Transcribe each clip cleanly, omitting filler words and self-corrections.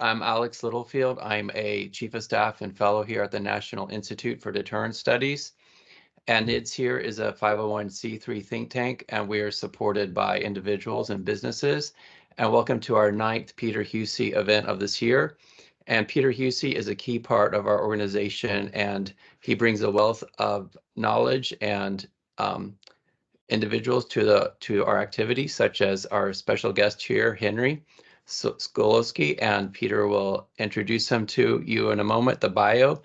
I'm Alex Littlefield. I'm a Chief of Staff and Fellow here at the National Institute for Deterrence Studies. And NIDS here is a 501c3 think tank, and we are supported by individuals and businesses. And welcome to our 9th Peter Huessy event of this year. And Peter Huessy is a key part of our organization, and he brings a wealth of knowledge and individuals to our activities, such as our special guest here, Henry Sokolski, and Peter will introduce him to you in a moment, the bio.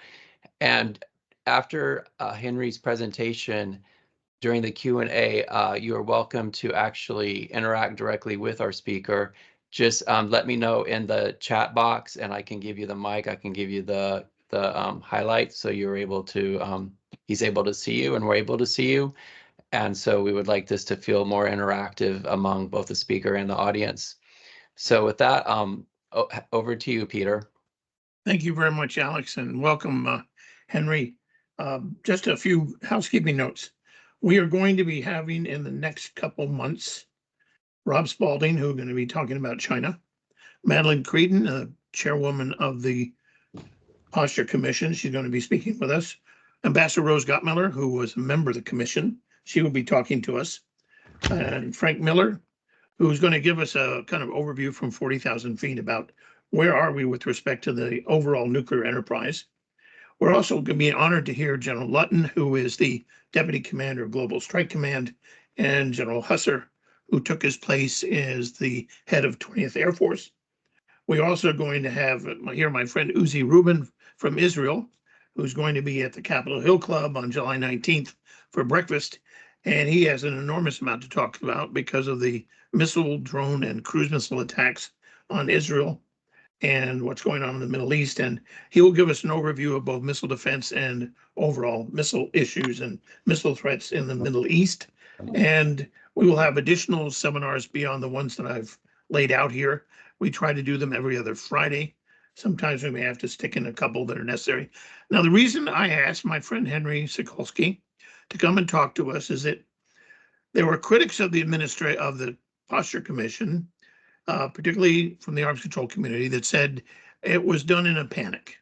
And after Henry's presentation, during the Q&A, you are welcome to actually interact directly with our speaker. Just let me know in the chat box, and I can give you the mic. I can give you the highlights, so you're able to. He's able to see you, and we're able to see you. And so we would like this to feel more interactive among both the speaker and the audience. So with that, over to you, Peter. Thank you very much, Alex, and welcome, Henry. Just a few housekeeping notes. We are going to be having in the next couple months, Rob Spalding, who are going to be talking about China, Madeline Creedon, chairwoman of the Posture Commission. She's going to be speaking with us. Ambassador Rose Gottmiller, who was a member of the commission. She will be talking to us. And Frank Miller, who's going to give us a kind of overview from 40,000 feet about where are we with respect to the overall nuclear enterprise. We're also going to be honored to hear General Lutton, who is the Deputy Commander of Global Strike Command, and General Husser, who took his place as the head of 20th Air Force. We're also going to have here my friend Uzi Rubin from Israel, who's going to be at the Capitol Hill Club on July 19th for breakfast. And he has an enormous amount to talk about because of the missile, drone, and cruise missile attacks on Israel and what's going on in the Middle East. And he will give us an overview of both missile defense and overall missile issues and missile threats in the Middle East. And we will have additional seminars beyond the ones that I've laid out here. We try to do them every other Friday. Sometimes we may have to stick in a couple that are necessary. Now, the reason I asked my friend Henry Sokolski to come and talk to us is that there were critics of the Posture Commission, particularly from the arms control community, that said it was done in a panic,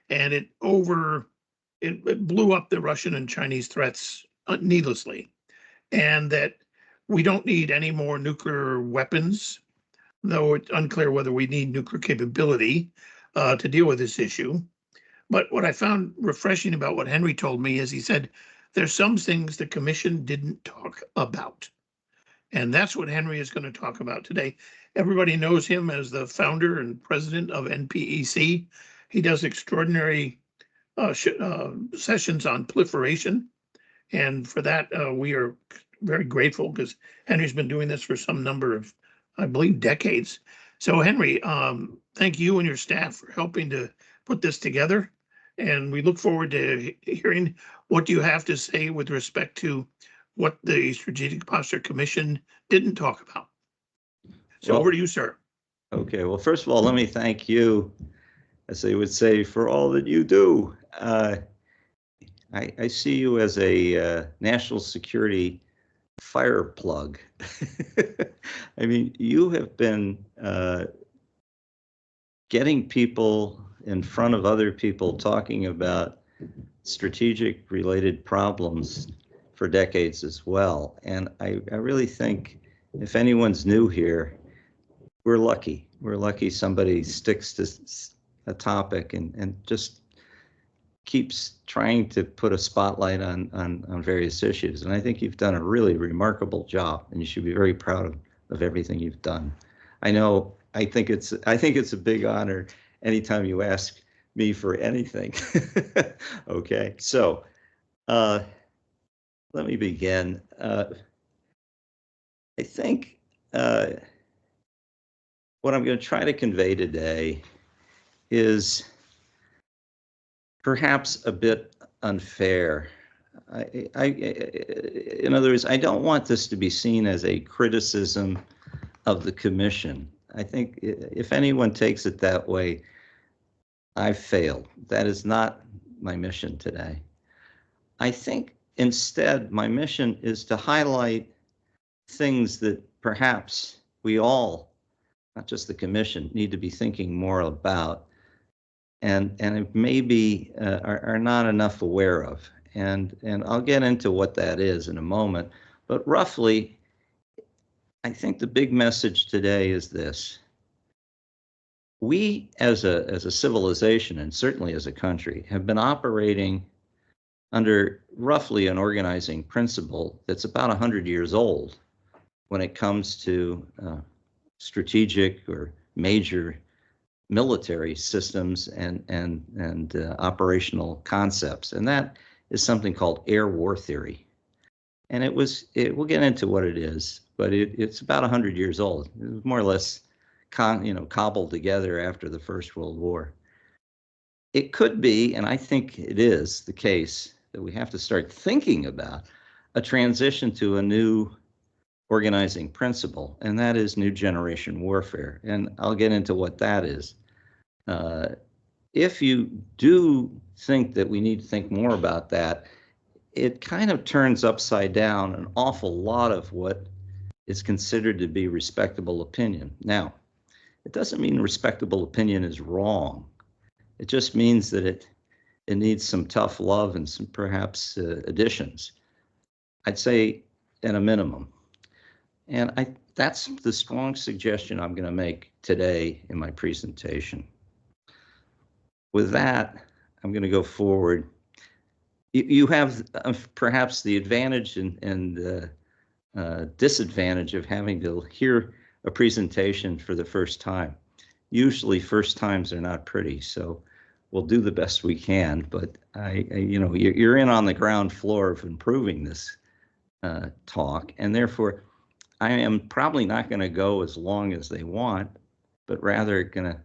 and it blew up the Russian and Chinese threats needlessly, and that we don't need any more nuclear weapons, though it's unclear whether we need nuclear capability to deal with this issue. But what I found refreshing about what Henry told me is he said, there's some things the commission didn't talk about. And that's what Henry is going to talk about today. Everybody knows him as the founder and president of NPEC. He does extraordinary sessions on proliferation. And for that, we are very grateful because Henry's been doing this for some number of, I believe, decades. So Henry, thank you and your staff for helping to put this together. And we look forward to hearing what you have to say with respect to what the Strategic Posture Commission didn't talk about. So over to you, sir. Okay, well, first of all, let me thank you, as they would say, for all that you do. I see you as a national security fire plug. I mean, you have been getting people in front of other people talking about strategic related problems for decades as well. And I really think if anyone's new here, we're lucky. We're lucky somebody sticks to a topic and just keeps trying to put a spotlight on various issues. And I think you've done a really remarkable job, and you should be very proud of everything you've done. I think it's a big honor anytime you ask me for anything. Okay, so let me begin. I think what I'm going to try to convey today is perhaps a bit unfair. In other words, I don't want this to be seen as a criticism of the commission. I think if anyone takes it that way, I've failed. That is not my mission today. I think instead, my mission is to highlight things that perhaps we all not just the commission, need to be thinking more about, and maybe are not enough aware of. And I'll get into what that is in a moment. But roughly, I think the big message today is this. We, as a civilization, and certainly as a country, have been operating under roughly an organizing principle that's about 100 years old when it comes to strategic or major military systems and operational concepts. And that is something called air war theory. And we'll get into what it is, but it's about 100 years old. It was more or less cobbled together after the First World War. It could be, and I think it is the case, that we have to start thinking about a transition to a new organizing principle, and that is new generation warfare. And I'll get into what that is. If you do think that we need to think more about that, it kind of turns upside down an awful lot of what is considered to be respectable opinion. Now, it doesn't mean respectable opinion is wrong. It just means that it needs some tough love and some perhaps additions. I'd say at a minimum. And that's the strong suggestion I'm going to make today in my presentation. With that, I'm going to go forward. You have perhaps the advantage and disadvantage of having to hear a presentation for the first time. Usually first times are not pretty, so we'll do the best we can, but you're in on the ground floor of improving this talk, and therefore I am probably not going to go as long as they want, but rather going to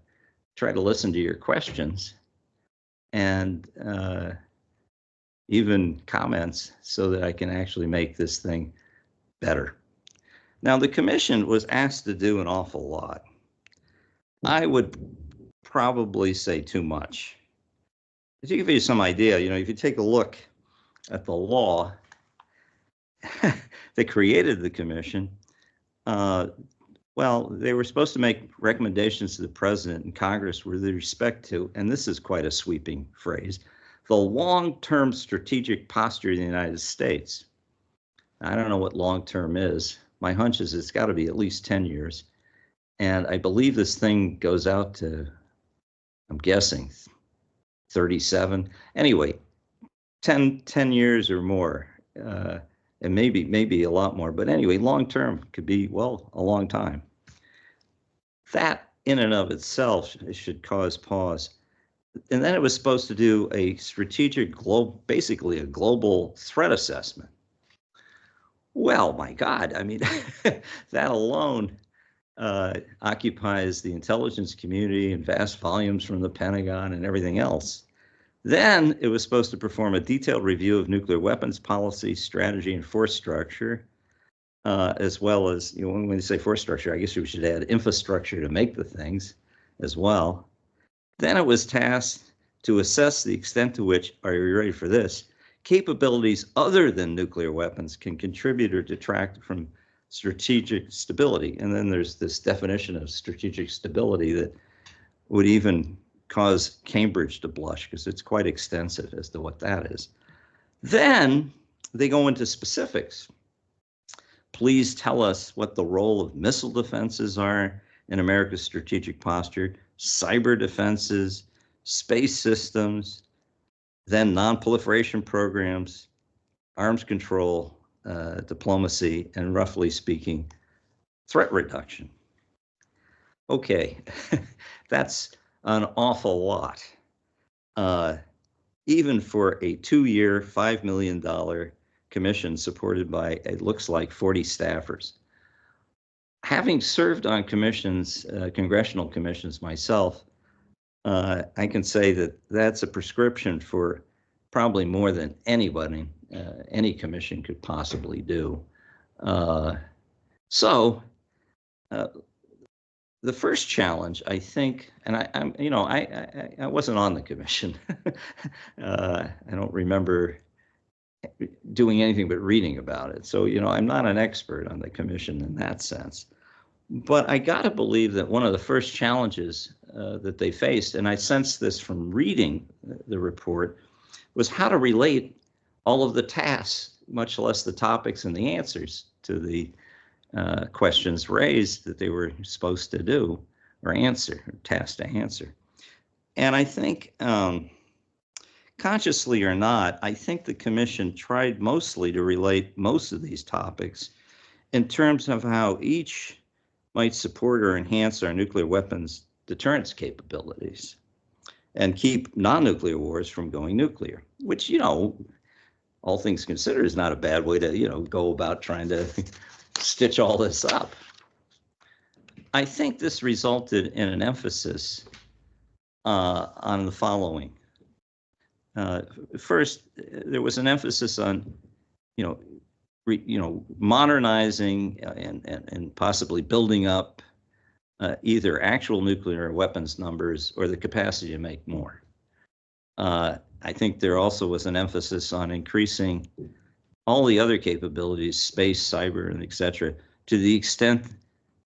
try to listen to your questions and even comments so that I can actually make this thing better. Now, the commission was asked to do an awful lot. I would probably say too much. To give you some idea, if you take a look at the law that created the commission, well, they were supposed to make recommendations to the president and Congress with respect to, and this is quite a sweeping phrase, the long-term strategic posture of the United States. I don't know what long-term is. My hunch is it's got to be at least 10 years. And I believe this thing goes out to, I'm guessing, 37. Anyway, 10 years or more, and maybe a lot more. But anyway, long-term could be, well, a long time. That in and of itself should cause pause. And then it was supposed to do a strategic basically a global threat assessment. Well, my God, I mean, that alone occupies the intelligence community and vast volumes from the Pentagon and everything else. Then it was supposed to perform a detailed review of nuclear weapons policy, strategy, and force structure, as well as, when you say force structure, I guess we should add infrastructure to make the things as well. Then it was tasked to assess the extent to which, are you ready for this, capabilities other than nuclear weapons can contribute or detract from strategic stability. And then there's this definition of strategic stability that would even cause Cambridge to blush because it's quite extensive as to what that is. Then they go into specifics. Please tell us what the role of missile defenses are in America's strategic posture, cyber defenses, space systems, then non-proliferation programs, arms control, diplomacy, and roughly speaking, threat reduction. Okay, that's an awful lot. Even for a 2-year, $5 million commission supported by, it looks like, 40 staffers. Having served on commissions, congressional commissions myself, I can say that that's a prescription for probably more than anybody, any commission could possibly do. So the first challenge, I think, and I wasn't on the commission. I don't remember doing anything but reading about it. So, I'm not an expert on the commission in that sense. But I got to believe that one of the first challenges that they faced, and I sensed this from reading the report, was how to relate all of the tasks, much less the topics and the answers to the questions raised that they were supposed to do or answer, or tasked to answer. And I think, consciously or not, I think the commission tried mostly to relate most of these topics in terms of how each might support or enhance our nuclear weapons deterrence capabilities and keep non-nuclear wars from going nuclear, which, all things considered, is not a bad way to, go about trying to stitch all this up. I think this resulted in an emphasis on the following. First, there was an emphasis on, modernizing and possibly building up either actual nuclear weapons numbers or the capacity to make more. I think there also was an emphasis on increasing all the other capabilities, space, cyber, and et cetera, to the extent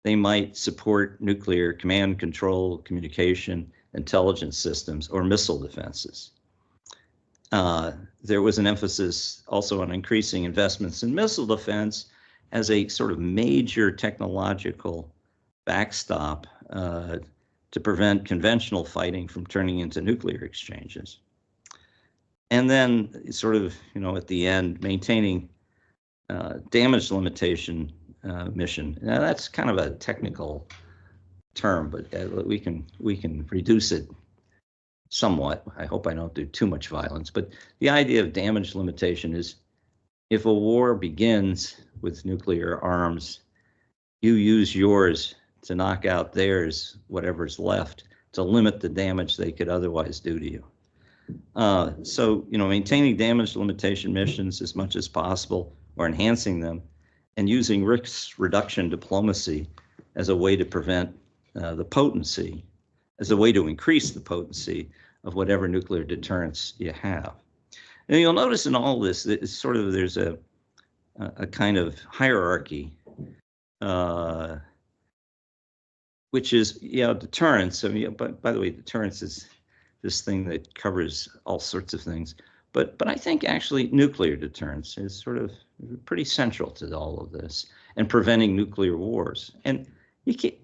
they might support nuclear command, control, communication, intelligence systems, or missile defenses. There was an emphasis also on increasing investments in missile defense as a sort of major technological backstop to prevent conventional fighting from turning into nuclear exchanges. And then sort of, at the end, maintaining damage limitation mission. Now that's kind of a technical term, but we can reduce it somewhat. I hope I don't do too much violence, but the idea of damage limitation is if a war begins with nuclear arms, you use yours to knock out theirs, whatever's left, to limit the damage they could otherwise do to you. So, maintaining damage limitation missions as much as possible or enhancing them and using risk reduction diplomacy as a way to prevent the potency, as a way to increase the potency of whatever nuclear deterrence you have. And you'll notice in all this that it's sort of, there's a kind of hierarchy, which is, deterrence. I mean, by the way, deterrence is this thing that covers all sorts of things. But I think actually nuclear deterrence is sort of pretty central to all of this and preventing nuclear wars. And you can't,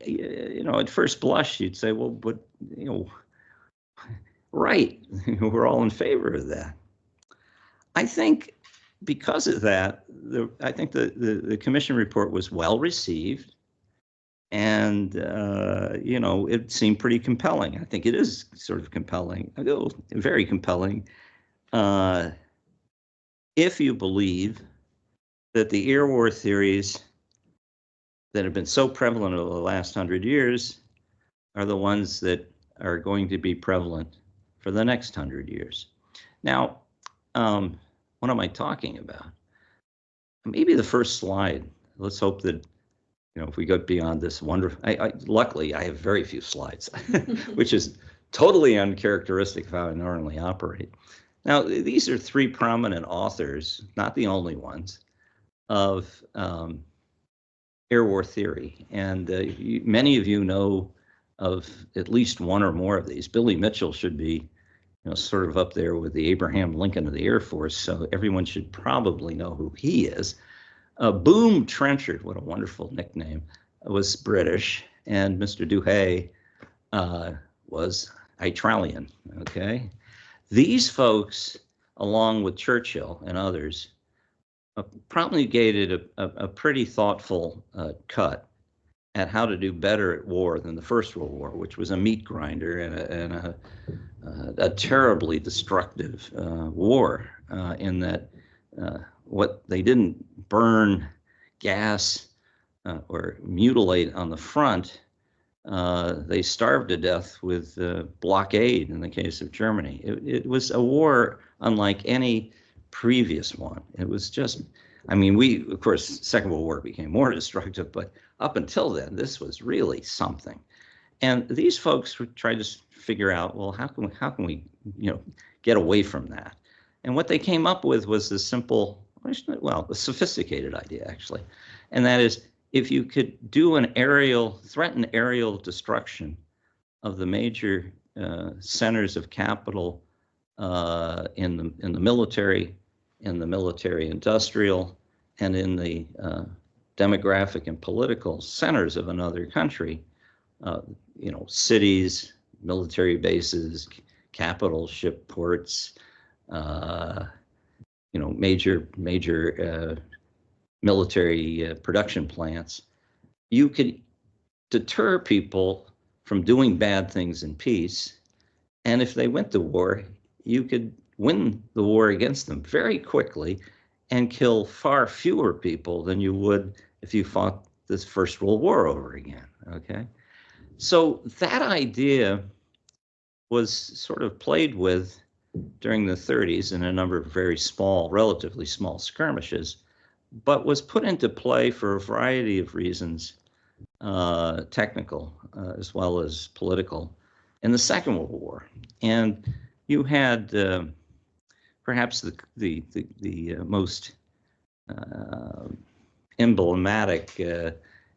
at first blush, you'd say, well, but, right, we're all in favor of that. I think because of that, I think the commission report was well received. And, it seemed pretty compelling. I think it is sort of compelling, very compelling, if you believe that the air war theories that have been so prevalent over the last 100 years are the ones that are going to be prevalent for the next 100 years. Now, what am I talking about? Maybe the first slide. Let's hope that if we go beyond this wonderful, luckily I have very few slides, which is totally uncharacteristic of how I normally operate. Now, these are three prominent authors, not the only ones, of air war theory. And many of you know of at least one or more of these. Billy Mitchell should be sort of up there with the Abraham Lincoln of the Air Force, so everyone should probably know who he is. Boom Trenchard, what a wonderful nickname, was British, and Mr. Duhay was Australian, okay? These folks, along with Churchill and others, promulgated a pretty thoughtful cut at how to do better at war than the First World War, which was a meat grinder and a terribly destructive war in that what they didn't burn, gas, or mutilate on the front, they starved to death with blockade in the case of Germany. It was a war unlike any previous one. It was just, of course, Second World War became more destructive, but up until then, this was really something. And these folks tried to figure out, well, how can we get away from that? And what they came up with was this simple, well, a sophisticated idea, actually. And that is, if you could do threaten aerial destruction of the major centers of capital in the military, in the military industrial, and in the demographic and political centers of another country, cities, military bases, capital ship ports, major military production plants, you could deter people from doing bad things in peace. And if they went to war, you could win the war against them very quickly and kill far fewer people than you would if you fought this First World War over again, okay? So that idea was sort of played with during the 30s in a number of very small, relatively small skirmishes, but was put into play for a variety of reasons, technical as well as political, in the Second World War. And you had perhaps the most emblematic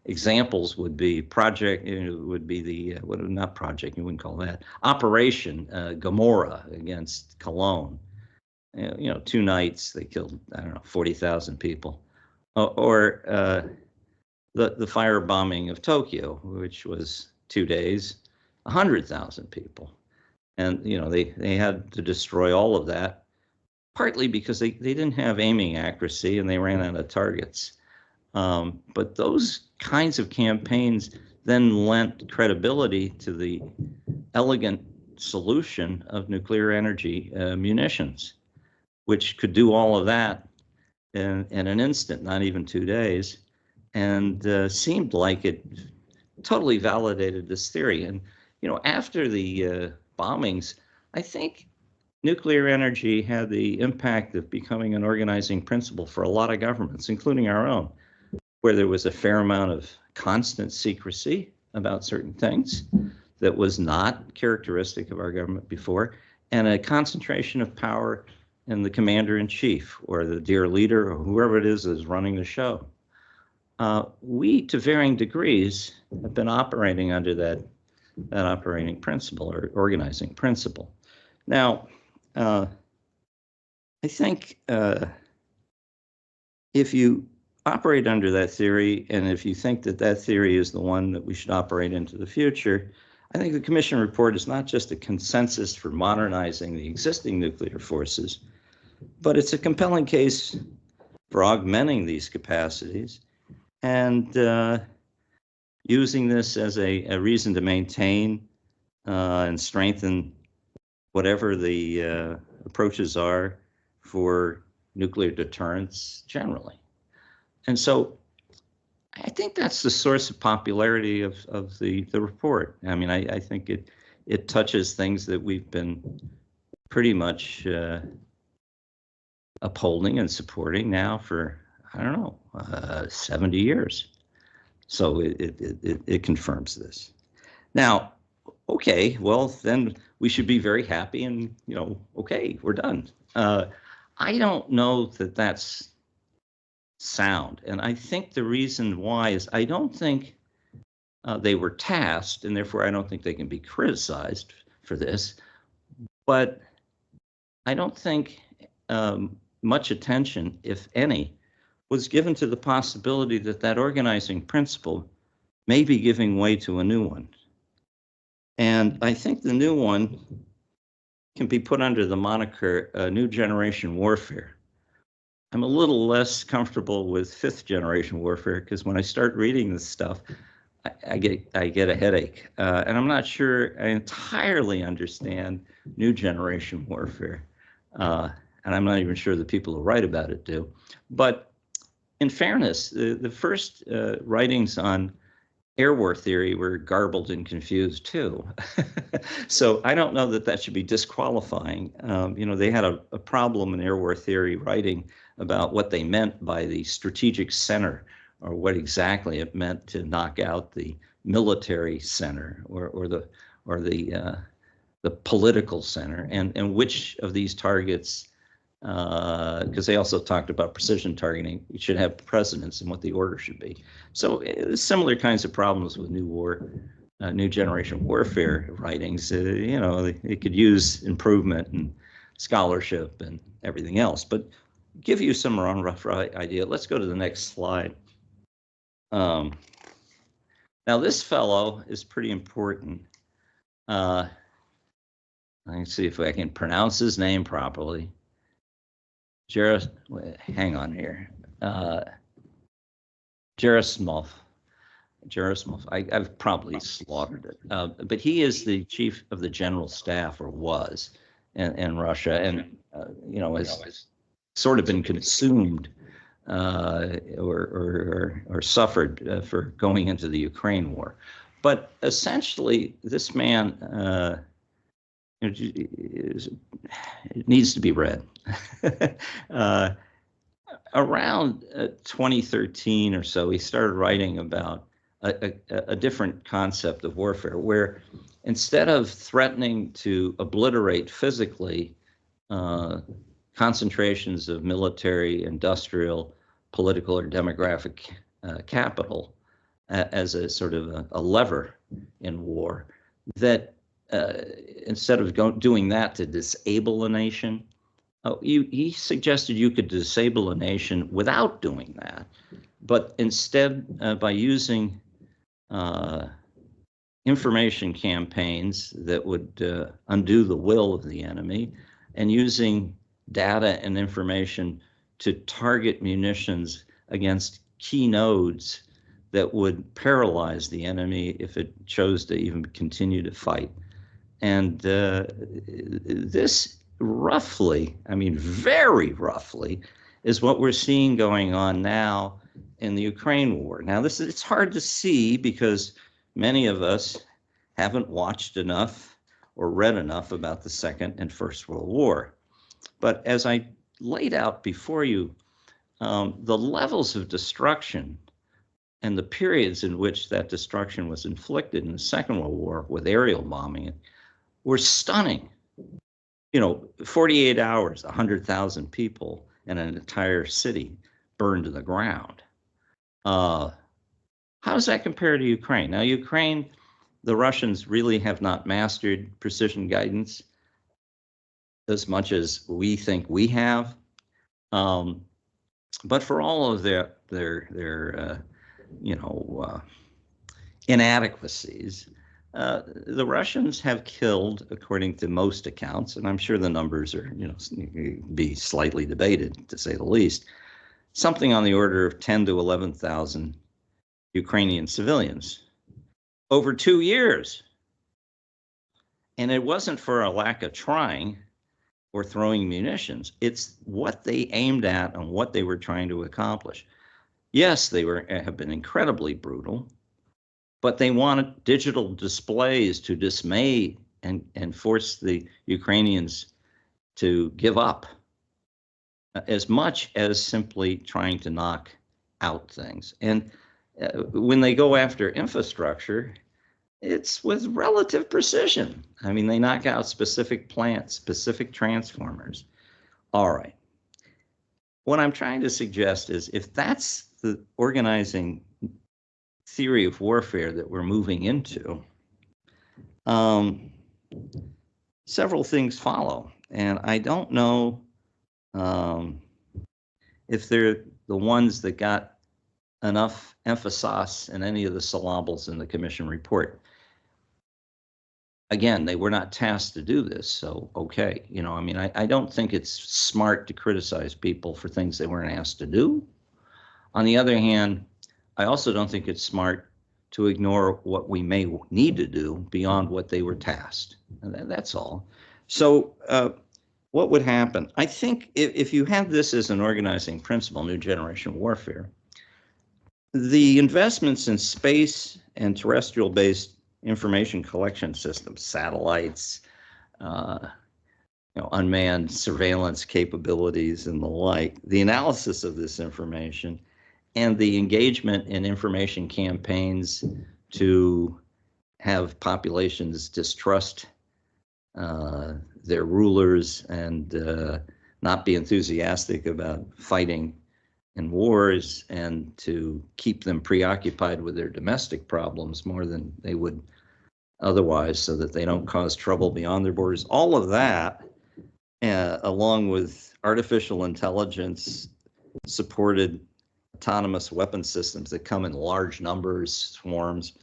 examples would be Operation Gomorrah against Cologne. 2 nights they killed, 40,000 people, or the firebombing of Tokyo, which was 2 days, 100,000 people. And they had to destroy all of that, partly because they didn't have aiming accuracy and they ran out of targets. But those kinds of campaigns then lent credibility to the elegant solution of nuclear energy munitions, which could do all of that in an instant, not even 2 days, and seemed like it totally validated this theory. And after the bombings, I think nuclear energy had the impact of becoming an organizing principle for a lot of governments, including our own, where there was a fair amount of constant secrecy about certain things that was not characteristic of our government before, and a concentration of power in the commander-in-chief or the dear leader or whoever it is running the show. We, to varying degrees, have been operating under that operating principle or organizing principle. Now, I think if you operate under that theory, and if you think that theory is the one that we should operate into the future, I think the Commission report is not just a consensus for modernizing the existing nuclear forces, but it's a compelling case for augmenting these capacities and using this as a reason to maintain and strengthen whatever the approaches are for nuclear deterrence generally. And so I think that's the source of popularity of the report. I mean, I think it touches things that we've been pretty much upholding and supporting now for, 70 years. So it confirms this. Now, okay, well, then we should be very happy and, okay, we're done. I don't know that that's sound. And I think the reason why is I don't think they were tasked, and therefore I don't think they can be criticized for this, but I don't think much attention, if any, was given to the possibility that organizing principle may be giving way to a new one. And I think the new one can be put under the moniker new generation warfare. I'm a little less comfortable with 5th generation warfare because when I start reading this stuff, I get a headache. And I'm not sure I entirely understand new generation warfare. And I'm not even sure the people who write about it do. But in fairness, the first writings on air war theory were garbled and confused too. So I don't know that should be disqualifying. They had a problem in air war theory writing about what they meant by the strategic center, or what exactly it meant to knock out the military center or the political center, and which of these targets because they also talked about precision targeting. You should have precedence in what the order should be. So similar kinds of problems with new generation warfare writings. You know, it could use improvement and scholarship and everything else, but give you some rough idea. Let's go to the next slide. Now this fellow is pretty important. Let's see if I can pronounce his name properly. Hang on here. Gerasimov. I've probably slaughtered it. But he is the chief of the general staff, or was, in Russia, and you know, has sort of been consumed or suffered for going into the Ukraine war. But essentially, this man it needs to be read. Around 2013 or so, he started writing about a different concept of warfare, where instead of threatening to obliterate physically concentrations of military, industrial, political, or demographic capital as a sort of a lever in war, that instead of doing that to disable a nation, he suggested you could disable a nation without doing that, but instead by using information campaigns that would undo the will of the enemy, and using data and information to target munitions against key nodes that would paralyze the enemy if it chose to even continue to fight. And this roughly, I mean very roughly, is what we're seeing going on now in the Ukraine war. Now it's hard to see because many of us haven't watched enough or read enough about the Second and First World War. But as I laid out before you, the levels of destruction and the periods in which that destruction was inflicted in the Second World War with aerial bombing were stunning. You know, 48 hours, 100,000 people and an entire city burned to the ground. How does that compare to Ukraine? Now, Ukraine, the Russians really have not mastered precision guidance as much as we think we have. But for all of their inadequacies, the Russians have killed, according to most accounts, and I'm sure the numbers are, be slightly debated, to say the least, something on the order of 10 to 11,000 Ukrainian civilians over 2 years. And it wasn't for a lack of trying or throwing munitions. It's what they aimed at and what they were trying to accomplish. Yes, they have been incredibly brutal, but they wanted digital displays to dismay and force the Ukrainians to give up, as much as simply trying to knock out things. And when they go after infrastructure, it's with relative precision. I mean, they knock out specific plants, specific transformers. All right. What I'm trying to suggest is, if that's the organizing theory of warfare that we're moving into, several things follow. And I don't know if they're the ones that got enough emphasis in any of the syllables in the commission report. Again, they were not tasked to do this, so okay. I mean, I don't think it's smart to criticize people for things they weren't asked to do. On the other hand, I also don't think it's smart to ignore what we may need to do beyond what they were tasked. And that's all. So what would happen? I think if you have this as an organizing principle, new generation warfare, the investments in space and terrestrial-based information collection systems, satellites, unmanned surveillance capabilities and the like, the analysis of this information, and the engagement in information campaigns to have populations distrust their rulers and not be enthusiastic about fighting in wars and to keep them preoccupied with their domestic problems more than they would otherwise, so that they don't cause trouble beyond their borders. All of that, along with artificial intelligence supported autonomous weapon systems that come in large numbers, swarms,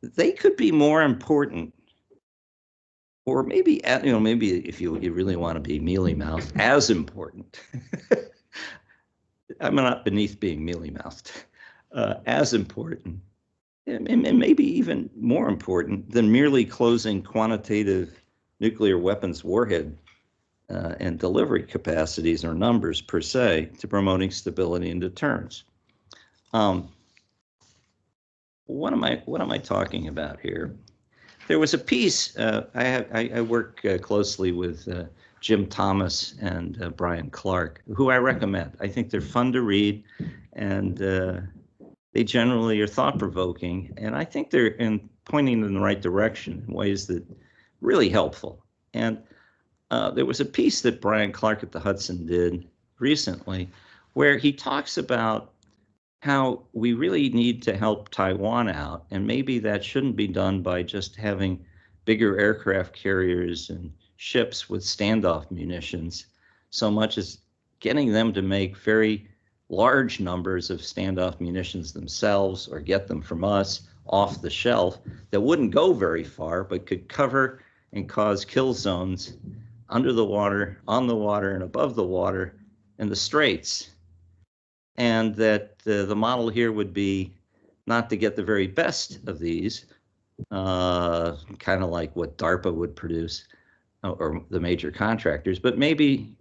they could be more important, or maybe, maybe if you really want to be mealy-mouthed, as important. I'm not beneath being mealy-mouthed. As important, and maybe even more important than merely closing quantitative nuclear weapons warhead and delivery capacities or numbers per se to promoting stability and deterrence. What am I talking about here? There was a piece. I work closely with Jim Thomas and Brian Clark, who I recommend. I think they're fun to read, and they generally are thought-provoking, and I think they're pointing in the right direction in ways that really helpful. And there was a piece that Brian Clark at the Hudson did recently where he talks about how we really need to help Taiwan out, and maybe that shouldn't be done by just having bigger aircraft carriers and ships with standoff munitions, so much as getting them to make very large numbers of standoff munitions themselves, or get them from us off the shelf that wouldn't go very far, but could cover and cause kill zones under the water, on the water, and above the water in the straits. And that the model here would be not to get the very best of these, kind of like what DARPA would produce, or the major contractors, but maybe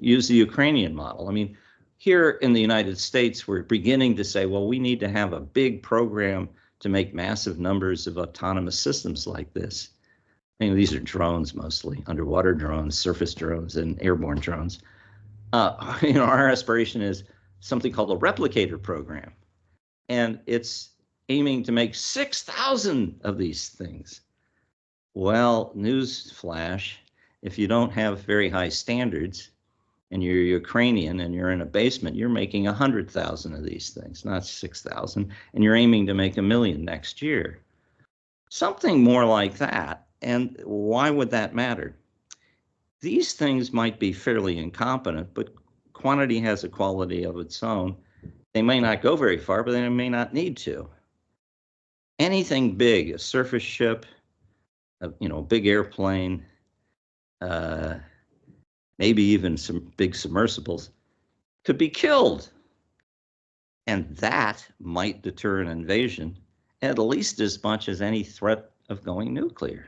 use the Ukrainian model. I mean, here in the United States, we're beginning to say, well, we need to have a big program to make massive numbers of autonomous systems like this. I mean, these are drones mostly, underwater drones, surface drones, and airborne drones. Our aspiration is something called a replicator program, and it's aiming to make 6,000 of these things. Well, news flash, if you don't have very high standards and you're Ukrainian and you're in a basement, you're making 100,000 of these things, not 6,000, and you're aiming to make 1 million next year. Something more like that. And why would that matter? These things might be fairly incompetent, but quantity has a quality of its own. They may not go very far, but they may not need to. Anything big, a surface ship, a big airplane, maybe even some big submersibles, could be killed. And that might deter an invasion at least as much as any threat of going nuclear.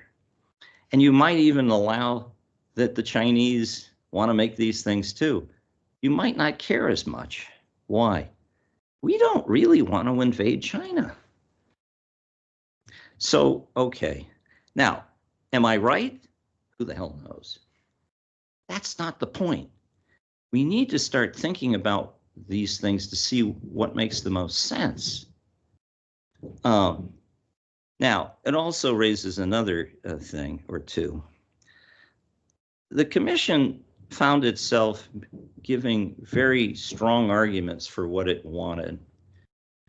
And you might even allow that the Chinese want to make these things too. You might not care as much. Why? We don't really want to invade China. So, okay. Now, am I right? Who the hell knows? That's not the point. We need to start thinking about these things to see what makes the most sense. Now, it also raises another thing or two. The commission found itself giving very strong arguments for what it wanted.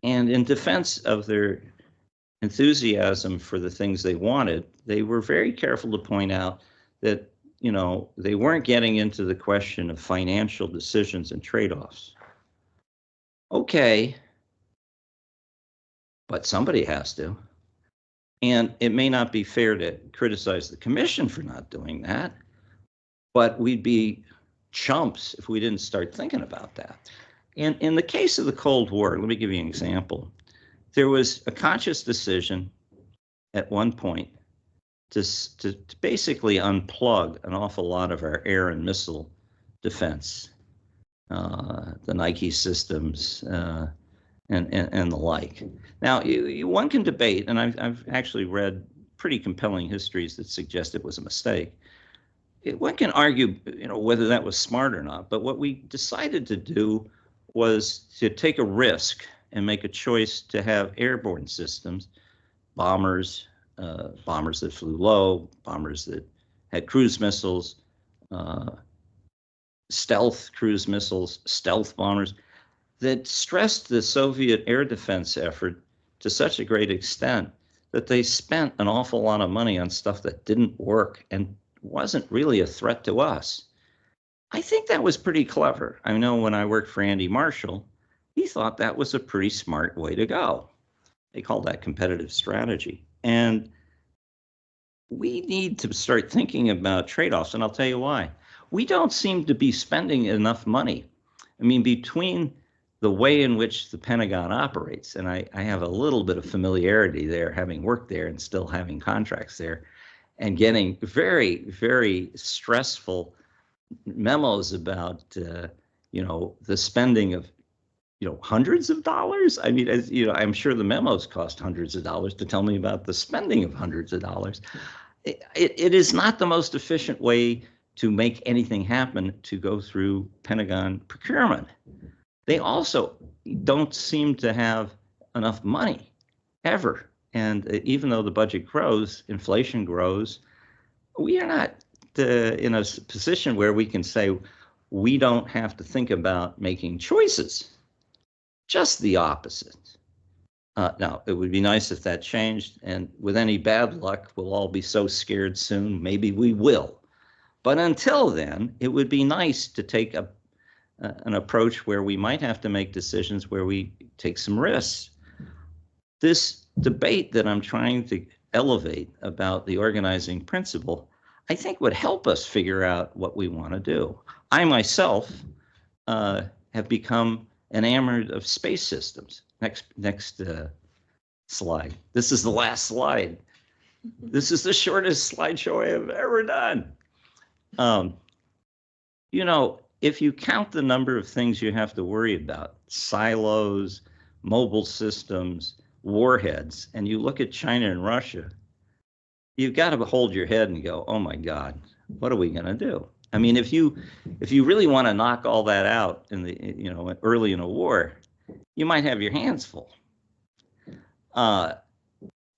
And in defense of their enthusiasm for the things they wanted, they were very careful to point out that, they weren't getting into the question of financial decisions and trade-offs. Okay, but somebody has to. And it may not be fair to criticize the commission for not doing that, but we'd be chumps if we didn't start thinking about that. And in the case of the Cold War, let me give you an example. There was a conscious decision at one point to basically unplug an awful lot of our air and missile defense, the Nike systems and the like. Now, one can debate, and I've actually read pretty compelling histories that suggest it was a mistake. One can argue, whether that was smart or not, but what we decided to do was to take a risk and make a choice to have airborne systems, bombers that flew low, bombers that had cruise missiles, stealth cruise missiles, stealth bombers, that stressed the Soviet air defense effort to such a great extent that they spent an awful lot of money on stuff that didn't work and wasn't really a threat to us. I think that was pretty clever. I know when I worked for Andy Marshall, he thought that was a pretty smart way to go. They call that competitive strategy. And we need to start thinking about trade-offs, and I'll tell you why. We don't seem to be spending enough money. I mean, between the way in which the Pentagon operates, and I have a little bit of familiarity there, having worked there and still having contracts there, and getting very, very stressful memos about, the spending of, hundreds of dollars. I mean, as you know, I'm sure the memos cost hundreds of dollars to tell me about the spending of hundreds of dollars. It is not the most efficient way to make anything happen to go through Pentagon procurement. They also don't seem to have enough money ever. And even though the budget grows, inflation grows, we are not in a position where we can say we don't have to think about making choices. Just the opposite. Now, it would be nice if that changed. And with any bad luck, we'll all be so scared soon. Maybe we will. But until then, it would be nice to take an approach where we might have to make decisions where we take some risks. This debate that I'm trying to elevate about the organizing principle, I think would help us figure out what we want to do. I myself have become enamored of space systems. Next slide. This is the last slide. This is the shortest slideshow I have ever done. If you count the number of things you have to worry about, silos, mobile systems, warheads, and you look at China and Russia, you've got to hold your head and go, oh my God, what are we going to do? I mean, if you really want to knock all that out early in a war, you might have your hands full.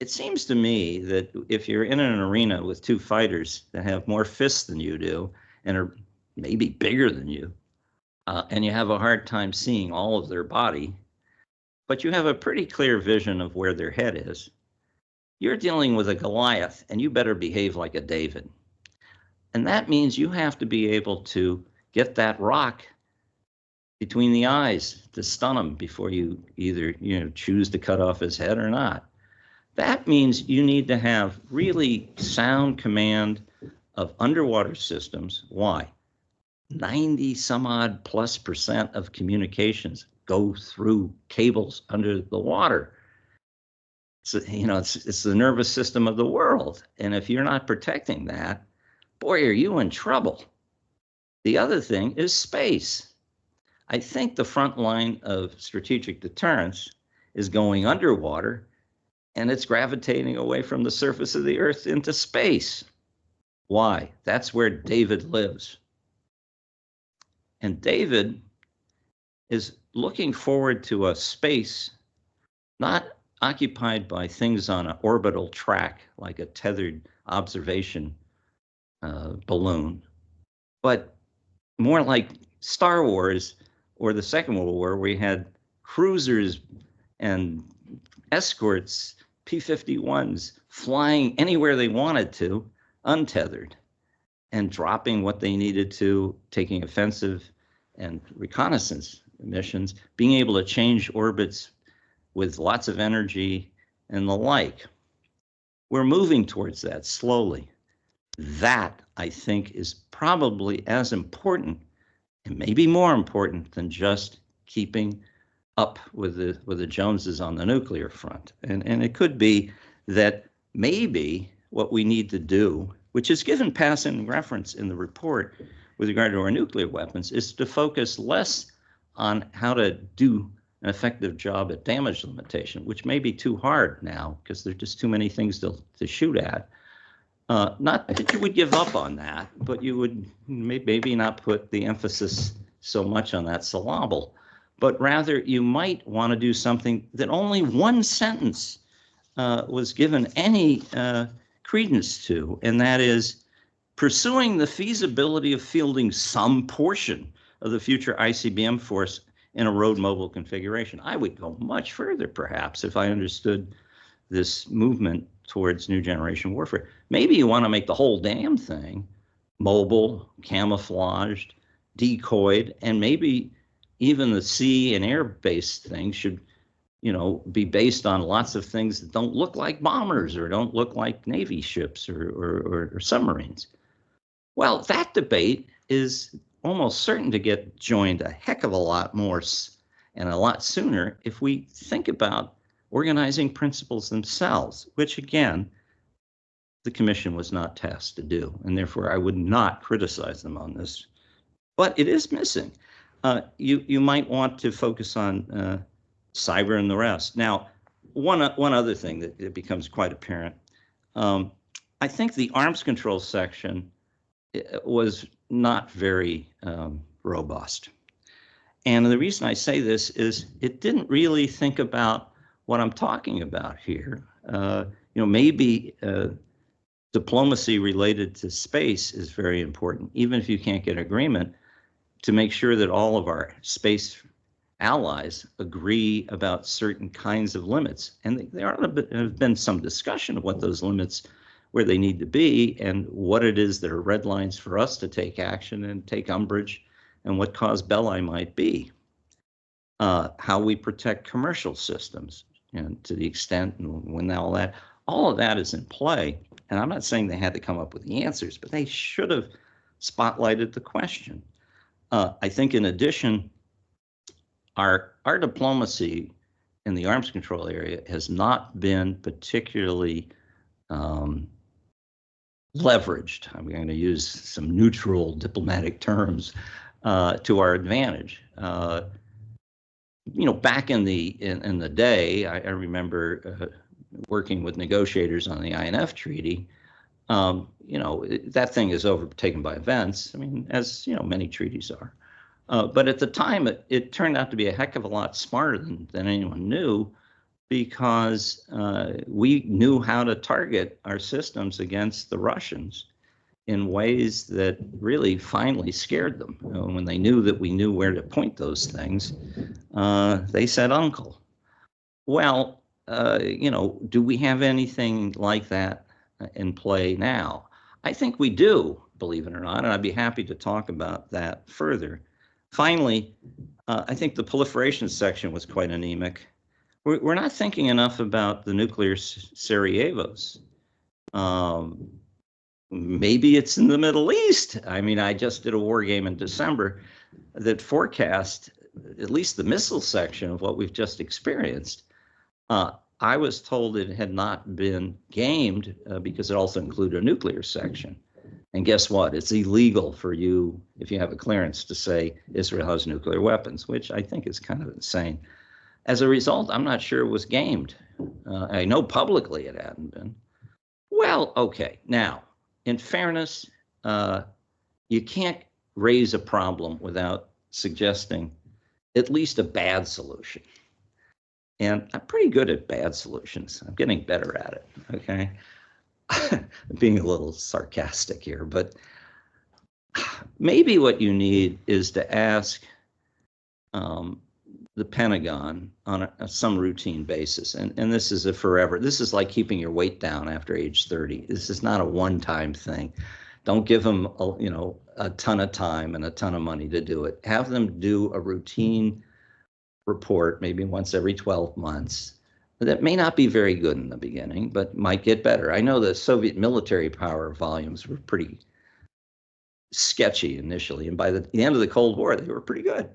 It seems to me that if you're in an arena with two fighters that have more fists than you do and are maybe bigger than you, and you have a hard time seeing all of their body, but you have a pretty clear vision of where their head is, you're dealing with a Goliath, and you better behave like a David. And that means you have to be able to get that rock between the eyes to stun him before you either choose to cut off his head or not. That means you need to have really sound command of underwater systems. Why? 90 some odd +% of communications go through cables under the water. So, it's the nervous system of the world. And if you're not protecting that, boy, are you in trouble. The other thing is space. I think the front line of strategic deterrence is going underwater, and it's gravitating away from the surface of the Earth into space. Why? That's where David lives. And David is looking forward to a space not occupied by things on an orbital track like a tethered observation balloon, but more like Star Wars or the Second World War, where we had cruisers and escorts, P-51s, flying anywhere they wanted to, untethered, and dropping what they needed to, taking offensive and reconnaissance missions, being able to change orbits with lots of energy and the like. We're moving towards that slowly. That, I think, is probably as important and maybe more important than just keeping up with the Joneses on the nuclear front. And it could be that maybe what we need to do, which is given passing reference in the report with regard to our nuclear weapons, is to focus less on how to do an effective job at damage limitation, which may be too hard now because there are just too many things to shoot at. Not that you would give up on that, but you would maybe not put the emphasis so much on that syllable, but rather you might want to do something that only one sentence was given any credence to, and that is pursuing the feasibility of fielding some portion of the future ICBM force in a road mobile configuration. I would go much further, perhaps, if I understood this movement towards new generation warfare. Maybe you want to make the whole damn thing mobile, camouflaged, decoyed, and maybe even the sea and air-based things should, be based on lots of things that don't look like bombers or don't look like Navy ships or submarines. Well, that debate is almost certain to get joined a heck of a lot more and a lot sooner if we think about organizing principles themselves, which again, the commission was not tasked to do, and therefore I would not criticize them on this. But it is missing. You might want to focus on cyber and the rest. Now, one other thing that becomes quite apparent, I think the arms control section was not very robust. And the reason I say this is it didn't really think about what I'm talking about here. Maybe diplomacy related to space is very important, even if you can't get agreement, to make sure that all of our space allies agree about certain kinds of limits. And there have been some discussion of what those limits, where they need to be, and what it is that are red lines for us to take action and take umbrage, and what cause belli might be. How we protect commercial systems, and to the extent and when all of that is in play. And I'm not saying they had to come up with the answers, but they should have spotlighted the question. I think in addition, our diplomacy in the arms control area has not been particularly leveraged. I'm going to use some neutral diplomatic terms to our advantage. Back in the day, I remember working with negotiators on the INF treaty. That thing is overtaken by events. I mean, as many treaties are. But at the time, it turned out to be a heck of a lot smarter than anyone knew, because we knew how to target our systems against the Russians in ways that really finally scared them. When they knew that we knew where to point those things, they said, "Uncle." Well, do we have anything like that in play now? I think we do, believe it or not, and I'd be happy to talk about that further. Finally, I think the proliferation section was quite anemic. We're not thinking enough about the nuclear Sarajevos. Maybe it's in the Middle East. I mean, I just did a war game in December that forecast at least the missile section of what we've just experienced. I was told it had not been gamed because it also included a nuclear section. And guess what? It's illegal for you, if you have a clearance, to say Israel has nuclear weapons, which I think is kind of insane. As a result, I'm not sure it was gamed. I know publicly it hadn't been. Well, okay. Now, in fairness, you can't raise a problem without suggesting at least a bad solution. And I'm pretty good at bad solutions. I'm getting better at it, okay? Being a little sarcastic here, but maybe what you need is to ask the Pentagon on some routine basis, and this is this is like keeping your weight down after age 30. This is not a one-time thing. Don't give them a ton of time and a ton of money to do it. Have them do a routine report, maybe once every 12 months. That may not be very good in the beginning, but might get better. I know the Soviet military power volumes were pretty sketchy initially, and by the end of the Cold War, they were pretty good.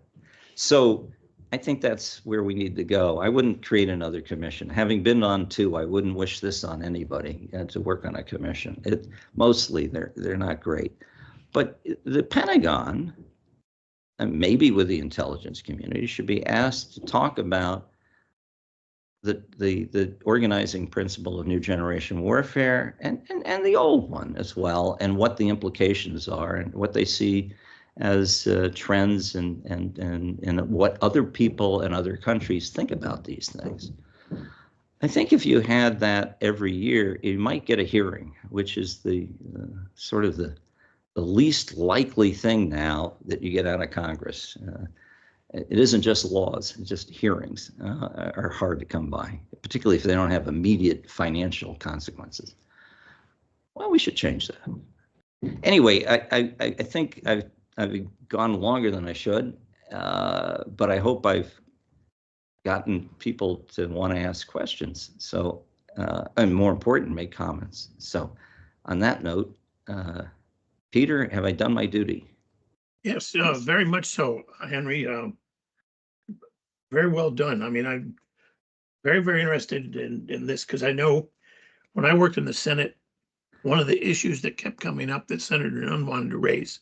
So I think that's where we need to go. I wouldn't create another commission. Having been on two, I wouldn't wish this on anybody to work on a commission. Mostly they're not great. But the Pentagon, and maybe with the intelligence community, should be asked to talk about the organizing principle of new generation warfare and the old one as well, and what the implications are and what they see as trends and what other people and other countries think about these things. I think if you had that every year, you might get a hearing, which is the sort of the the least likely thing now that you get out of Congress. It isn't just laws, it's just hearings are hard to come by, particularly if they don't have immediate financial consequences. Well, we should change that. Anyway, I think I've gone longer than I should, but I hope I've gotten people to want to ask questions. So, and more important, make comments. So on that note, Peter, have I done my duty? Yes, very much so, Henry. Very well done. I mean, I'm very, very interested in this because I know when I worked in the Senate, one of the issues that kept coming up that Senator Nunn wanted to raise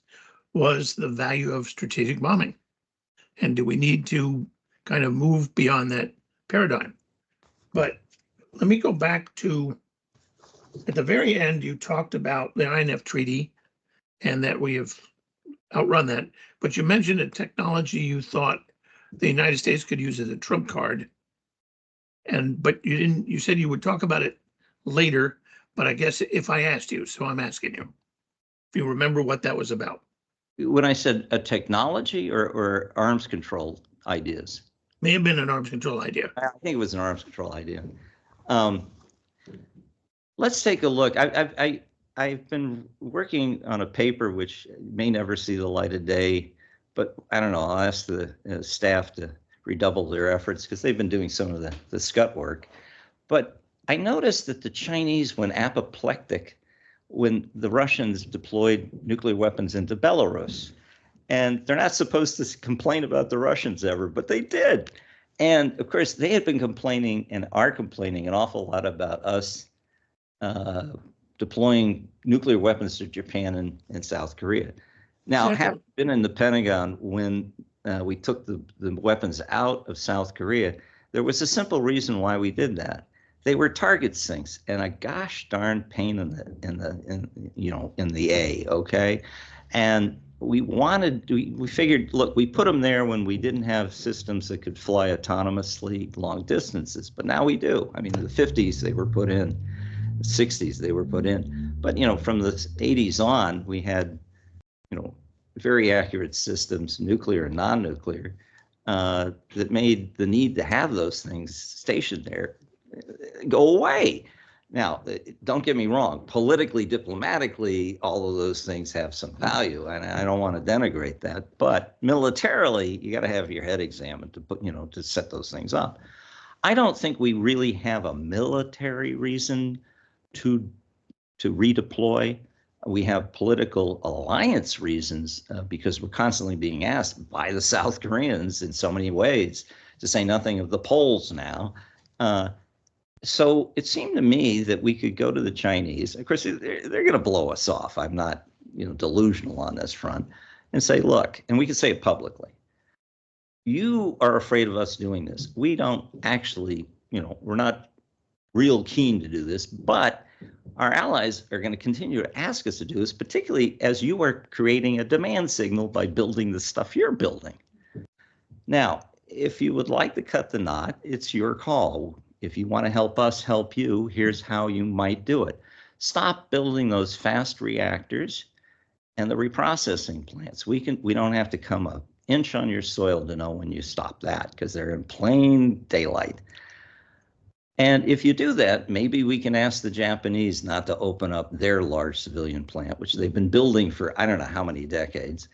was the value of strategic bombing. And do we need to kind of move beyond that paradigm? But let me go back to, at the very end, you talked about the INF Treaty and that we have outrun that. But you mentioned a technology you thought the United States could use as a trump card. But you didn't, you said you would talk about it later, but I guess if I asked you, so I'm asking you, if you remember what that was about. When I said a technology or arms control ideas? May have been an arms control idea. I think it was an arms control idea. Let's take a look. I've been working on a paper which may never see the light of day, but I don't know, I'll ask the staff to redouble their efforts because they've been doing some of the scut work. But I noticed that the Chinese, when apoplectic, when the Russians deployed nuclear weapons into Belarus, and they're not supposed to complain about the Russians ever, but they did. And of course, they had been complaining and are complaining an awful lot about us deploying nuclear weapons to Japan and South Korea. Now, having been in the Pentagon when we took the weapons out of South Korea, there was a simple reason why we did that. They were target sinks and a gosh darn pain in the A, okay? And we figured, look, we put them there when we didn't have systems that could fly autonomously long distances, but now we do. I mean, in the 50s they were put in, the 60s they were put in, but from the 80s on, we had very accurate systems, nuclear and non-nuclear, that made the need to have those things stationed there go away. Now, don't get me wrong, politically, diplomatically, all of those things have some value, and I don't want to denigrate that, but militarily, you got to have your head examined to put, to set those things up. I don't think we really have a military reason to redeploy. We have political alliance reasons because we're constantly being asked by the South Koreans in so many ways, to say nothing of the Poles now. So it seemed to me that we could go to the Chinese. Of course, they're going to blow us off. I'm not delusional on this front, and say, look, and we can say it publicly. You are afraid of us doing this. We don't actually, we're not real keen to do this, but our allies are going to continue to ask us to do this, particularly as you are creating a demand signal by building the stuff you're building. Now, if you would like to cut the knot, it's your call. If you want to help us help you, here's how you might do it. Stop building those fast reactors and the reprocessing plants. We don't have to come an inch on your soil to know when you stop that, because they're in plain daylight. And if you do that, maybe we can ask the Japanese not to open up their large civilian plant, which they've been building for I don't know how many decades.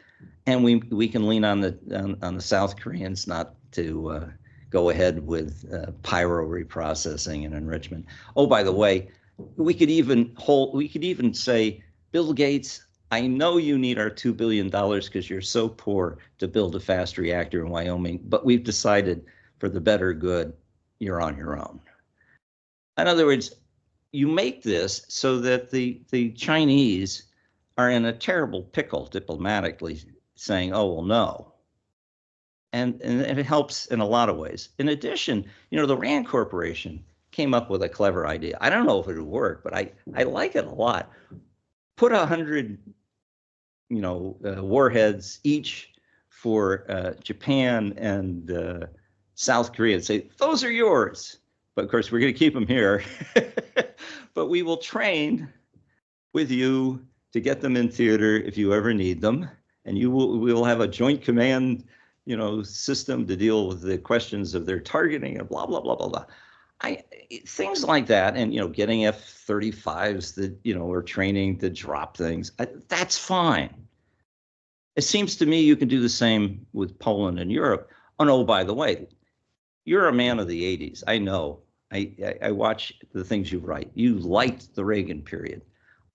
And we can lean on the South Koreans not to go ahead with pyro reprocessing and enrichment. Oh, by the way, we could even say, Bill Gates, I know you need our $2 billion because you're so poor to build a fast reactor in Wyoming, but we've decided for the better good, you're on your own. In other words, you make this so that the Chinese are in a terrible pickle diplomatically, saying, oh, well, no. And it helps in a lot of ways. In addition, the RAND Corporation came up with a clever idea. I don't know if it would work, but I like it a lot. Put 100, warheads each for Japan and South Korea and say, those are yours. But of course, we're going to keep them here. But we will train with you to get them in theater if you ever need them, and we will have a joint command, system to deal with the questions of their targeting and blah blah blah blah blah. Things like that, and getting F-35s that are training to drop things. That's fine. It seems to me you can do the same with Poland and Europe. Oh no, by the way, you're a man of the 80s. I know. I watch the things you write. You liked the Reagan period.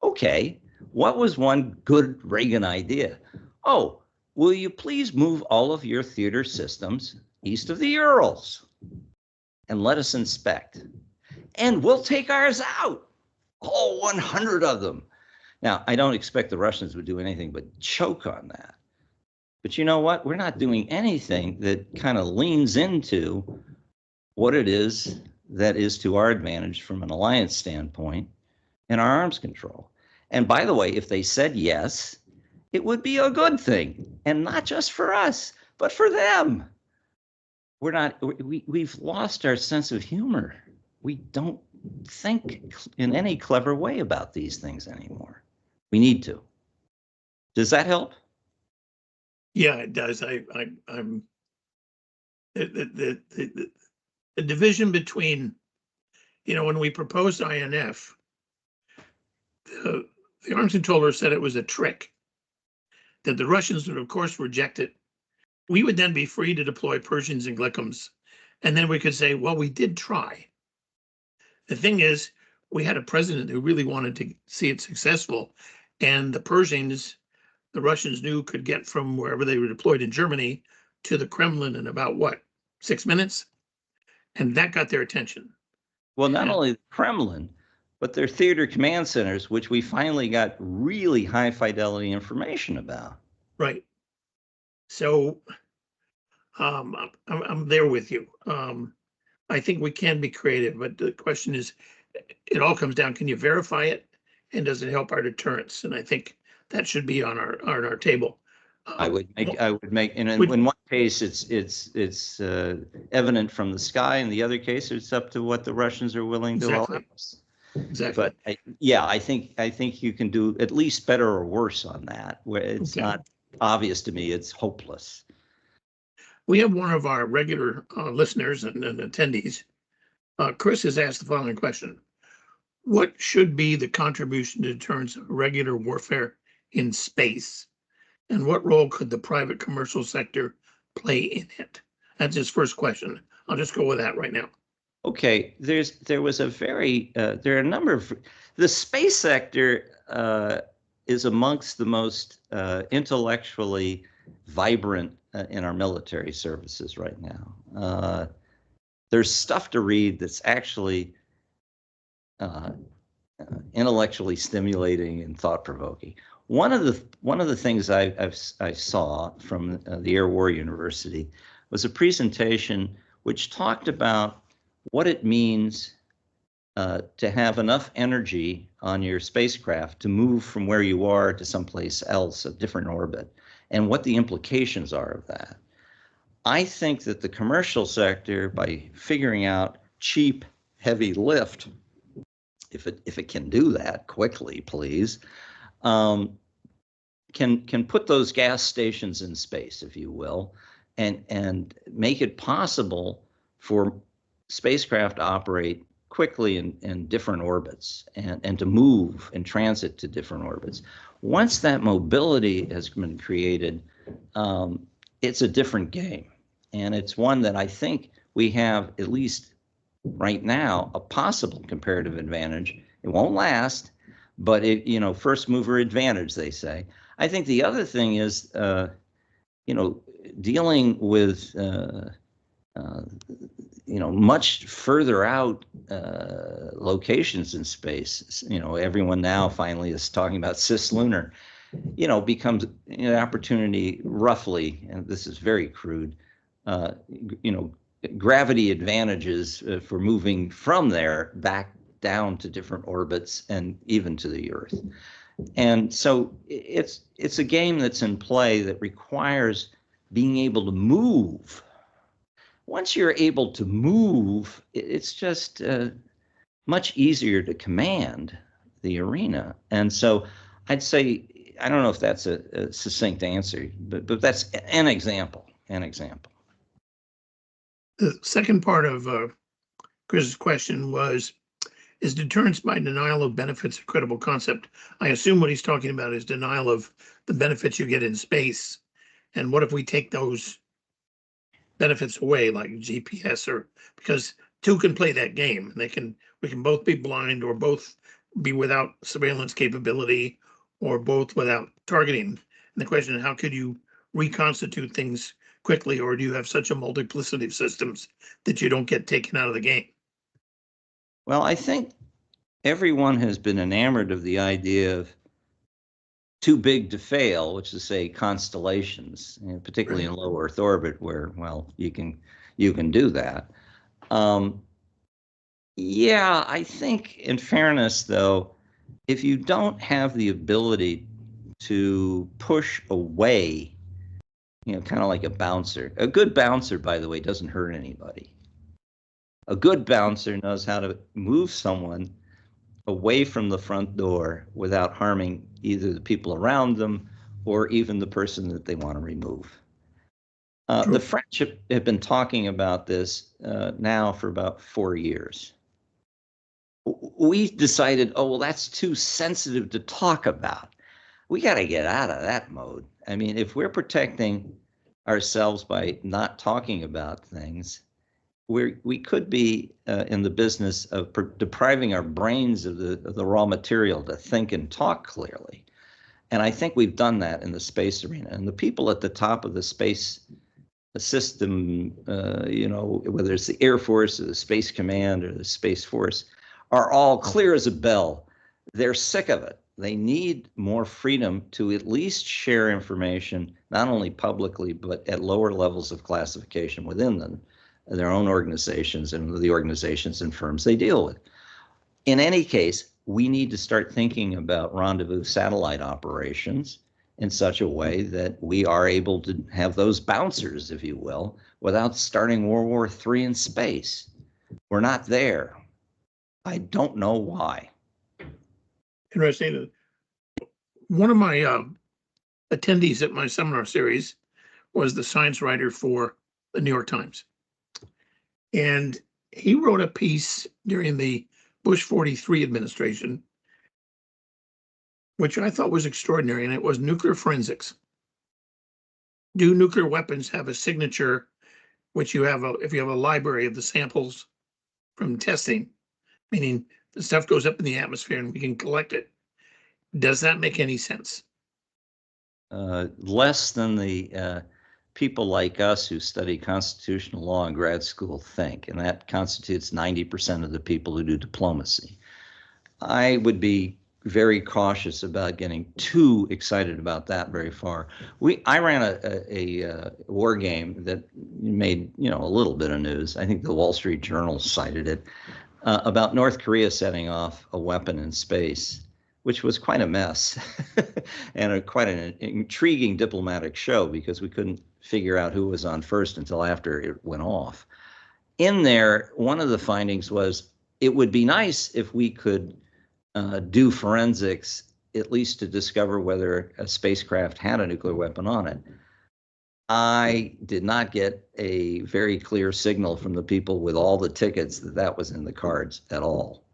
Okay, what was one good Reagan idea? Oh, will you please move all of your theater systems east of the Urals and let us inspect? And we'll take ours out, all 100 of them. Now, I don't expect the Russians would do anything but choke on that. But you know what? We're not doing anything that kind of leans into what it is that is to our advantage from an alliance standpoint in our arms control. And by the way, if they said yes, it would be a good thing, and not just for us, but for them. We've lost our sense of humor. We don't think in any clever way about these things anymore. We need to. Does that help? Yeah, it does. I'm the division between, when we proposed INF, the arms controller said it was a trick, that the Russians would, of course, reject it. We would then be free to deploy Pershings and Glickums. And then we could say, well, we did try. The thing is, we had a president who really wanted to see it successful. And the Pershings, the Russians knew, could get from wherever they were deployed in Germany to the Kremlin in about, 6 minutes? And that got their attention. Well, not only the Kremlin, but their theater command centers, which we finally got really high fidelity information about. Right. So I'm there with you. I think we can be creative, but the question is, it all comes down, can you verify it? And does it help our deterrence? And I think that should be on our table. I would make, in one case, it's evident from the sky. In the other case, it's up to what the Russians are willing to allow us. Exactly. But I think you can do at least better or worse on that, where it's not obvious to me, it's hopeless. We have one of our regular listeners and attendees. Chris has asked the following question. What should be the contribution to deterrence of regular warfare in space? And what role could the private commercial sector play in it? That's his first question. I'll just go with that right now. Okay, there are a number of, the space sector is amongst the most intellectually vibrant in our military services right now. There's stuff to read that's actually intellectually stimulating and thought-provoking. One of the things I saw from the Air War University was a presentation which talked about what it means to have enough energy on your spacecraft to move from where you are to someplace else, a different orbit, and what the implications are of that. I think that the commercial sector, by figuring out cheap, heavy lift, if it can do that quickly, please, can put those gas stations in space, if you will, and make it possible for spacecraft to operate quickly in different orbits and to move and transit to different orbits. Once that mobility has been created, it's a different game. And it's one that I think we have, at least right now, a possible comparative advantage. It won't last, but first mover advantage, they say. I think the other thing is, dealing with, much further out locations in space. Everyone now finally is talking about cislunar. Becomes an opportunity, roughly, and this is very crude. Gravity advantages for moving from there back down to different orbits and even to the Earth. And so it's a game that's in play that requires being able to move. Once you're able to move, it's just much easier to command the arena. And so I'd say, I don't know if that's a succinct answer, but that's an example, The second part of Chris's question was, is deterrence by denial of benefits a credible concept? I assume what he's talking about is denial of the benefits you get in space. And what if we take those benefits away, like GPS, or because two can play that game, and we can both be blind, or both be without surveillance capability, or both without targeting. And the question is, how could you reconstitute things quickly, or do you have such a multiplicity of systems that you don't get taken out of the game? Well, I think everyone has been enamored of the idea of too big to fail, which is to say constellations, and particularly in low Earth orbit, where, well, you can do that. Yeah, I think in fairness, though, if you don't have the ability to push away, kind of like a bouncer. A good bouncer, by the way, doesn't hurt anybody. A good bouncer knows how to move someone away from the front door without harming either the people around them or even the person that they want to remove. The French have been talking about this now for about 4 years. We decided, oh, well, that's too sensitive to talk about. We got to get out of that mode. I mean, if we're protecting ourselves by not talking about things, we could be in the business of depriving our brains of the raw material to think and talk clearly. And I think we've done that in the space arena. And the people at the top of the space system, whether it's the Air Force or the Space Command or the Space Force, are all clear as a bell. They're sick of it. They need more freedom to at least share information, not only publicly, but at lower levels of classification within them, their own organizations and the organizations and firms they deal with. In any case, we need to start thinking about rendezvous satellite operations in such a way that we are able to have those bouncers, if you will, without starting World War III in space. We're not there. I don't know why. Interesting. One of my attendees at my seminar series was the science writer for the New York Times. And he wrote a piece during the Bush 43 administration, which I thought was extraordinary, and it was nuclear forensics. Do nuclear weapons have a signature, which you have if you have a library of the samples from testing, meaning the stuff goes up in the atmosphere and we can collect it? Does that make any sense? Less than the people like us who study constitutional law in grad school think, and that constitutes 90% of the people who do diplomacy. I would be very cautious about getting too excited about that very far. I ran a war game that made a little bit of news. I think the Wall Street Journal cited it about North Korea setting off a weapon in space, which was quite a mess and quite an intriguing diplomatic show because we couldn't figure out who was on first until after it went off. In there, one of the findings was it would be nice if we could do forensics, at least to discover whether a spacecraft had a nuclear weapon on it. I did not get a very clear signal from the people with all the tickets that that was in the cards at all.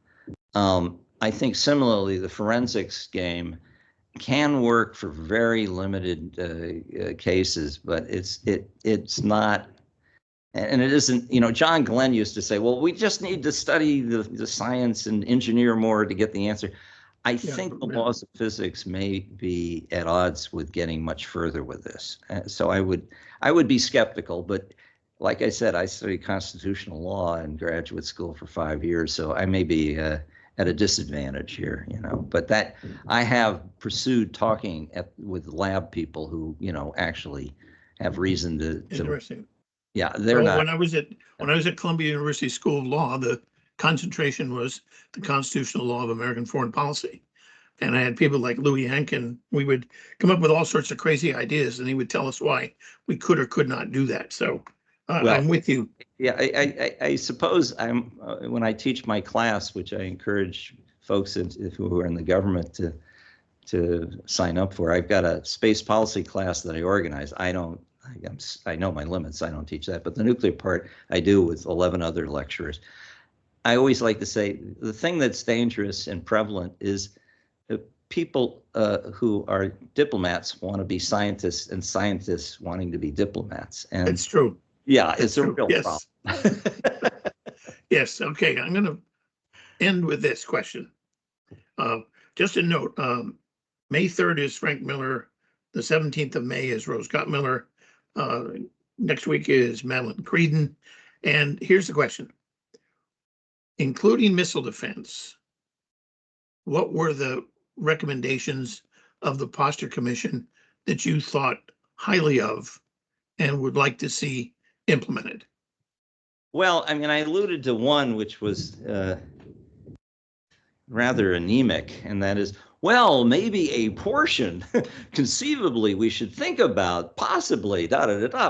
I think similarly, the forensics game can work for very limited cases, but it's not, and it isn't. John Glenn used to say, "Well, we just need to study the science and engineer more to get the answer." I think the laws of physics may be at odds with getting much further with this. So I would be skeptical, but like I said, I studied constitutional law in graduate school for 5 years, so I may be at a disadvantage here, but that I have pursued talking with lab people who, actually have reason to. Interesting. Yeah, they're not. When I was at Columbia University School of Law, the concentration was the constitutional law of American foreign policy. And I had people like Louis Hankin. We would come up with all sorts of crazy ideas, and he would tell us why we could or could not do that. So I'm with you. Yeah, I suppose when I teach my class, which I encourage folks who are in the government to to sign up for. I've got a space policy class that I organize. I know my limits. I don't teach that, but the nuclear part I do with 11 other lecturers. I always like to say the thing that's dangerous and prevalent is people who are diplomats want to be scientists and scientists wanting to be diplomats. And It's true. yeah, it's a real Yes. problem. Yes. Okay. I'm going to end with this question. Just a note, May 3rd is Frank Miller. The 17th of May is Rose Gottmiller. Next week is Madeline Creedon. And here's the question. Including missile defense, what were the recommendations of the Posture Commission that you thought highly of and would like to see implemented? Well, I mean, I alluded to one which was rather anemic, and that is, well, maybe a portion, conceivably, we should think about possibly,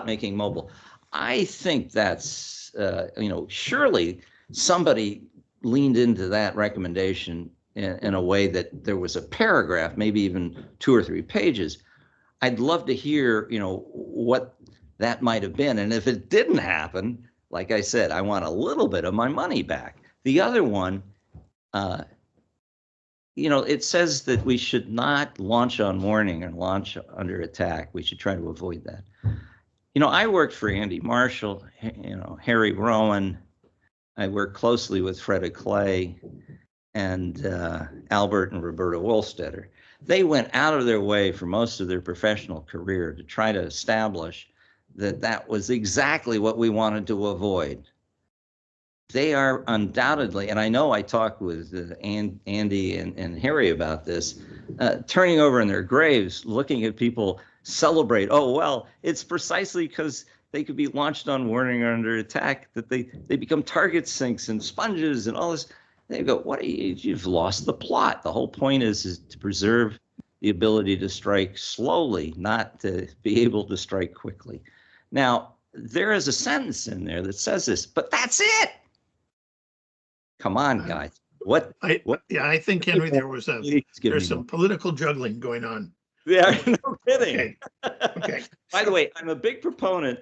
making mobile. I think that's, surely somebody leaned into that recommendation in a way that there was a paragraph, maybe even 2 or 3 pages. I'd love to hear, what that might have been. And if it didn't happen, like I said, I want a little bit of my money back. The other one, it says that we should not launch on warning and launch under attack. We should try to avoid that. I worked for Andy Marshall, Harry Rowan. I worked closely with Freda Clay and Albert and Roberta Wohlstetter. They went out of their way for most of their professional career to try to establish that was exactly what we wanted to avoid. They are undoubtedly, and I know I talked with Andy and Harry about this, turning over in their graves, looking at people celebrate. Oh, well, it's precisely because they could be launched on warning or under attack that they become target sinks and sponges and all this. They go, you've lost the plot. The whole point is to preserve the ability to strike slowly, not to be able to strike quickly. Now, there is a sentence in there that says this, but that's it. Come on, guys. I think, Henry, there's some political juggling going on. Yeah, no kidding. Okay. By the way, I'm a big proponent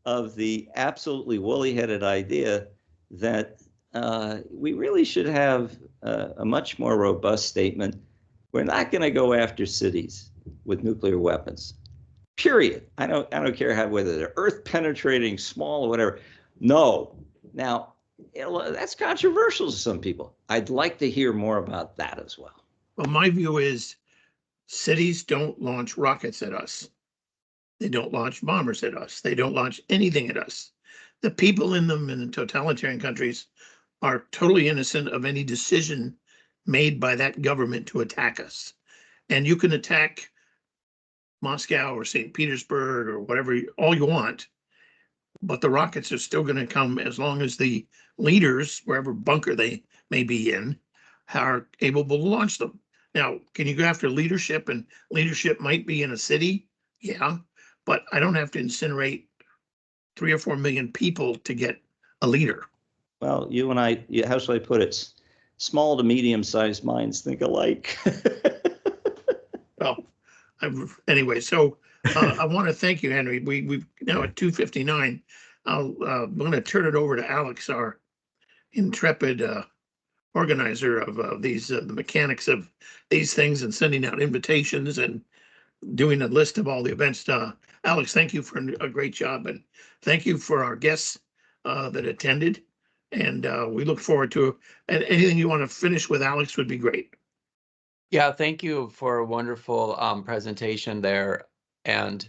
of the absolutely woolly-headed idea that we really should have a much more robust statement. We're not going to go after cities with nuclear weapons. Period. I don't care whether they're earth penetrating, small, or whatever. No. Now, that's controversial to some people. I'd like to hear more about that as well. Well, my view is cities don't launch rockets at us. They don't launch bombers at us. They don't launch anything at us. The people in them in the totalitarian countries are totally innocent of any decision made by that government to attack us. And you can attack Moscow or St. Petersburg or whatever, all you want, but the rockets are still going to come as long as the leaders, wherever bunker they may be in, are able to launch them. Now, can you go after leadership? And leadership might be in a city? Yeah, but I don't have to incinerate 3 or 4 million people to get a leader. Well, you and I, how shall I put it? Small to medium-sized minds think alike. Well, anyway, so I want to thank you, Henry. We've now at 2:59. I'm going to turn it over to Alex, our intrepid organizer of these, the mechanics of these things and sending out invitations and doing a list of all the events. Alex, thank you for a great job, and thank you for our guests that attended. And we look forward to and anything you want to finish with, Alex, would be great. Yeah, thank you for a wonderful presentation there. And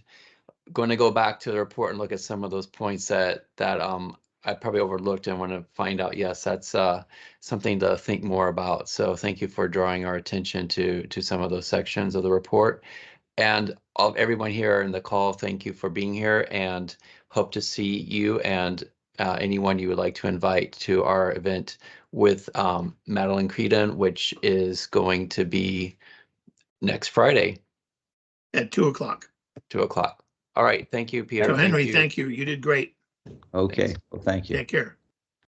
going to go back to the report and look at some of those points that I probably overlooked and want to find out. Yes, that's something to think more about. So thank you for drawing our attention to some of those sections of the report. And of everyone here in the call, thank you for being here, and hope to see you and anyone you would like to invite to our event with Madeline Creedon, which is going to be next Friday At 2:00. 2:00. All right. Thank you, Peter. So Henry, thank you. You did great. Okay. Thanks. Well, thank you. Take care.